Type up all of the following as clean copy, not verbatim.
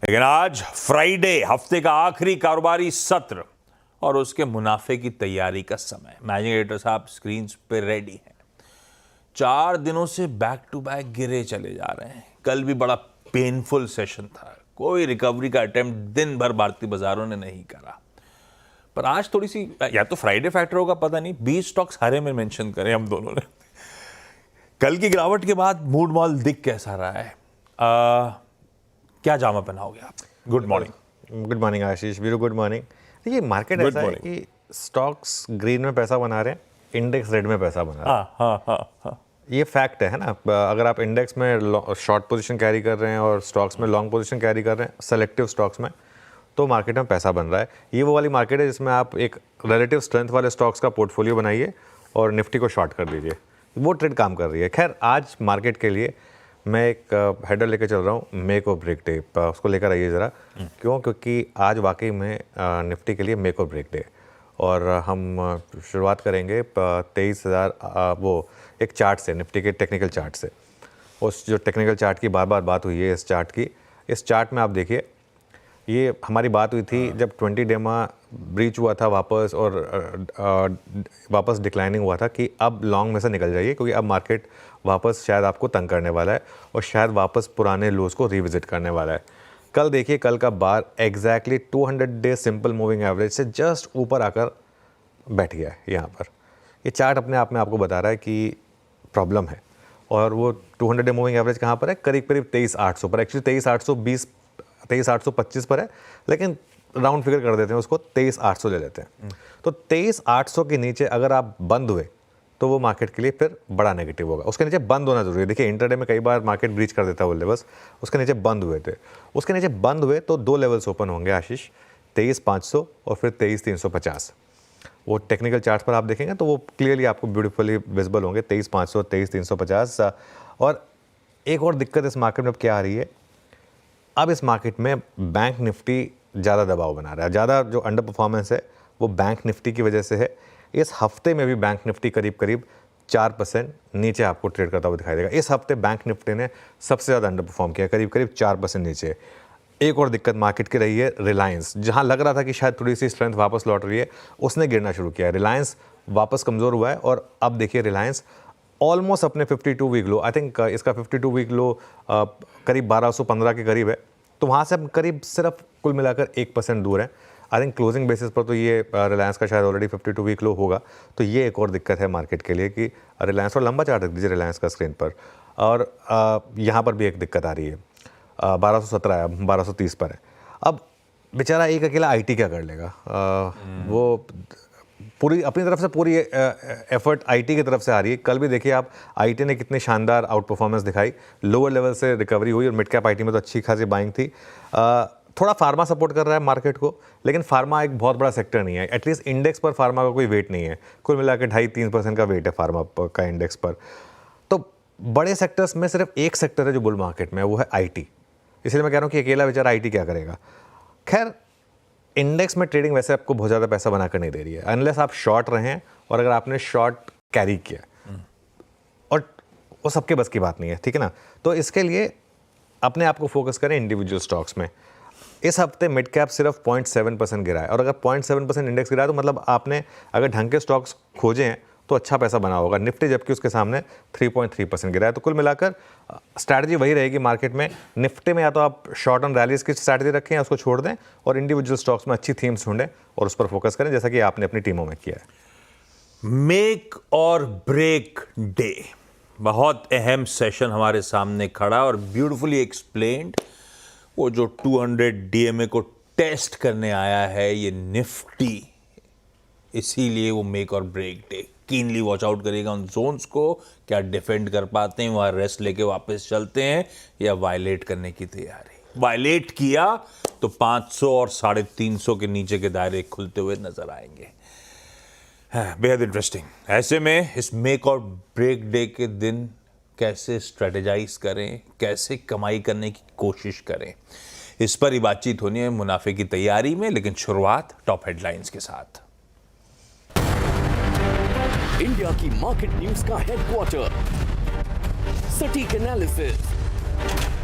लेकिन आज फ्राइडे, हफ्ते का आखिरी कारोबारी सत्र और उसके मुनाफे की तैयारी का समय। मैनेजिंग एडिटर साहब स्क्रीन पे रेडी हैं। 4 दिनों से बैक टू बैक गिरे चले जा रहे हैं। कल भी बड़ा पेनफुल सेशन था, कोई रिकवरी का अटेम्प्ट दिन भर भारतीय बाजारों ने नहीं करा। पर आज थोड़ी सी, या तो फ्राइडे फैक्टर होगा, पता नहीं, 20 स्टॉक्स हरे में मेंशन करे हम दोनों ने। कल की गिरावट के बाद मूड मॉल दिख कैसा रहा है? क्या जामा पहनाओगे आप? Good morning. गुड मॉर्निंग आशीष, वीरू गुड मॉर्निंग। देखिए मार्केट ऐसा है कि स्टॉक्स ग्रीन में पैसा बना रहे हैं, इंडेक्स रेड में पैसा बना रहे हैं। ये फैक्ट है ना। अगर आप इंडेक्स में शॉर्ट पोजीशन कैरी कर रहे हैं और स्टॉक्स में लॉन्ग पोजीशन कैरी कर रहे हैं, सेलेक्टिव स्टॉक्स में, तो मार्केट में पैसा बन रहा है। ये वो वाली मार्केट है जिसमें आप एक रिलेटिव स्ट्रेंथ वाले स्टॉक्स का पोर्टफोलियो बनाइए और निफ्टी को शॉर्ट कर दीजिए, वो ट्रेड काम कर रही है। खैर, आज मार्केट के लिए मैं एक हेडर लेकर चल रहा हूँ, मेक और ब्रेक डे। उसको लेकर आइए ज़रा। क्यों? क्योंकि आज वाकई में निफ्टी के लिए मेक और ब्रेक डे। और हम शुरुआत करेंगे 23,000 वो एक चार्ट से, निफ्टी के टेक्निकल चार्ट से। उस जो टेक्निकल चार्ट की बार बार बात हुई है, इस चार्ट में आप देखिए, ये हमारी बात हुई थी जब 20 डेमा ब्रीच हुआ था वापस और वापस डिक्लाइनिंग हुआ था कि अब लॉन्ग में से निकल जाइए, क्योंकि अब मार्केट वापस शायद आपको तंग करने वाला है और शायद वापस पुराने लोज को रिविजिट करने वाला है। कल देखिए, कल का बार exactly 200 day simple moving average से जस्ट ऊपर आकर बैठ गया है यहाँ पर। ये चार्ट अपने आप में आपको बता रहा है कि प्रॉब्लम है। और वो 200 डे मूविंग एवरेज कहाँ पर है? करीब करीब 23,800 पर। एक्चुअली 23,820 23,825 पर है, लेकिन राउंड फिगर कर देते हैं उसको, 23,800 ले लेते हैं। तो 23,800 के नीचे अगर आप बंद हुए तो वो मार्केट के लिए फिर बड़ा नेगेटिव होगा। उसके नीचे बंद होना जरूरी है। देखिए इंटरडे में कई बार मार्केट ब्रीच कर देता है वो लेवल्स, उसके नीचे बंद हुए थे। उसके नीचे बंद हुए तो 2 लेवल्स ओपन होंगे आशीष, 23,500 और फिर 23,350। वो टेक्निकल चार्ट पर आप देखेंगे तो वो क्लियरली आपको ब्यूटीफुली विजिबल होंगे, 23,500 23,350। और एक और दिक्कत इस मार्केट में अब क्या आ रही है? अब इस मार्केट में बैंक निफ्टी ज़्यादा दबाव बना रहा है। ज़्यादा जो अंडर परफॉर्मेंस है वो बैंक निफ्टी की वजह से है। इस हफ्ते में भी बैंक निफ्टी करीब करीब 4% नीचे आपको ट्रेड करता हुआ दिखाई देगा। इस हफ्ते बैंक निफ्टी ने सबसे ज़्यादा अंडर परफॉर्म किया, करीब करीब 4% नीचे। एक और दिक्कत मार्केट की रही है रिलायंस। जहाँ लग रहा था कि शायद थोड़ी सी स्ट्रेंथ वापस लौट रही है, उसने गिरना शुरू किया। रिलायंस वापस कमज़ोर हुआ है और अब देखिए रिलायंस ऑलमोस्ट अपने 52 वीक लो, आई थिंक इसका 52 वीक लो करीब 1215 के करीब है। तो वहाँ से अब करीब सिर्फ कुल मिलाकर 1% दूर है। आई थिंक क्लोजिंग बेसिस पर तो ये रिलायंस का शायद ऑलरेडी 52 वीक लो होगा। तो ये एक और दिक्कत है मार्केट के लिए कि रिलायंस, और लंबा चार्ट रख दीजिए रिलायंस का स्क्रीन पर। और यहाँ पर भी एक दिक्कत आ रही है, 1217 है, 1230 पर है। अब बेचारा एक अकेला IT क्या कर लेगा? वो पूरी अपनी तरफ से पूरी एफर्ट IT की तरफ से आ रही है। कल भी देखिए आप, IT ने कितनी शानदार आउट परफॉर्मेंस दिखाई, लोअर लेवल से रिकवरी हुई और मिड कैप IT में तो अच्छी खासी बाइंग थी। थोड़ा फार्मा सपोर्ट कर रहा है मार्केट को, लेकिन फार्मा एक बहुत बड़ा सेक्टर नहीं है। एटलीस्ट इंडेक्स पर फार्मा का कोई वेट नहीं है। कुल मिलाकर 2.5-3% का वेट है फार्मा का इंडेक्स पर। तो बड़े सेक्टर्स में सिर्फ एक सेक्टर है जो बुल मार्केट में है, वो है IT। इसलिए मैं कह रहा हूँ कि अकेला बेचारा IT क्या करेगा। खैर, इंडेक्स में ट्रेडिंग वैसे आपको बहुत ज़्यादा पैसा बनाकर नहीं दे रही है, अनलेस आप शॉर्ट रहें और अगर आपने शॉर्ट कैरी किया, और वो सबके बस की बात नहीं है, ठीक है ना। तो इसके लिए अपने आप को फोकस करें इंडिविजुअल स्टॉक्स में। इस हफ्ते मिड कैप सिर्फ 0.7% गिरा है, और अगर 0.7% इंडेक्स गिरा है तो मतलब आपने अगर ढंग के स्टॉक्स खोजे हैं तो अच्छा पैसा बना होगा। निफ्टी जबकि उसके सामने 3.3% गिरा है। तो कुल मिलाकर स्ट्रैटेजी वही रहेगी मार्केट में। निफ्टी में या तो आप शॉर्ट ऑन रैलीज की स्ट्रैटेजी रखें या उसको छोड़ दें, और इंडिविजुअल स्टॉक्स में अच्छी थीम्स ढूंढें और उस पर फोकस करें, जैसा कि आपने अपनी टीमों में किया है। मेक और ब्रेक डे, बहुत अहम सेशन हमारे सामने खड़ा और ब्यूटिफुली एक्सप्लेन्ड। वो जो 200 DMA को टेस्ट करने आया है ये निफ्टी, इसीलिए वो मेक और break day. Keenly watch out करेगा उन जोन्स को, क्या डिफेंड कर पाते हैं, वहां रेस्ट लेके वापस चलते हैं या वायलेट करने की तैयारी। वायलेट किया तो 500 और 350 के नीचे के दायरे खुलते हुए नजर आएंगे। बेहद इंटरेस्टिंग। ऐसे में इस मेक और ब्रेक डे के दिन कैसे स्ट्रेटेजाइज करें, कैसे कमाई करने की कोशिश करें, इस पर ही बातचीत होनी है मुनाफे की तैयारी में। लेकिन शुरुआत टॉप हेडलाइंस के साथ। इंडिया की मार्केट न्यूज का हेडक्वार्टर, सटीक एनालिसिस,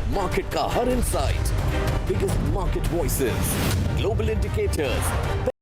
मार्केट का हर insight, biggest market voices, global indicators,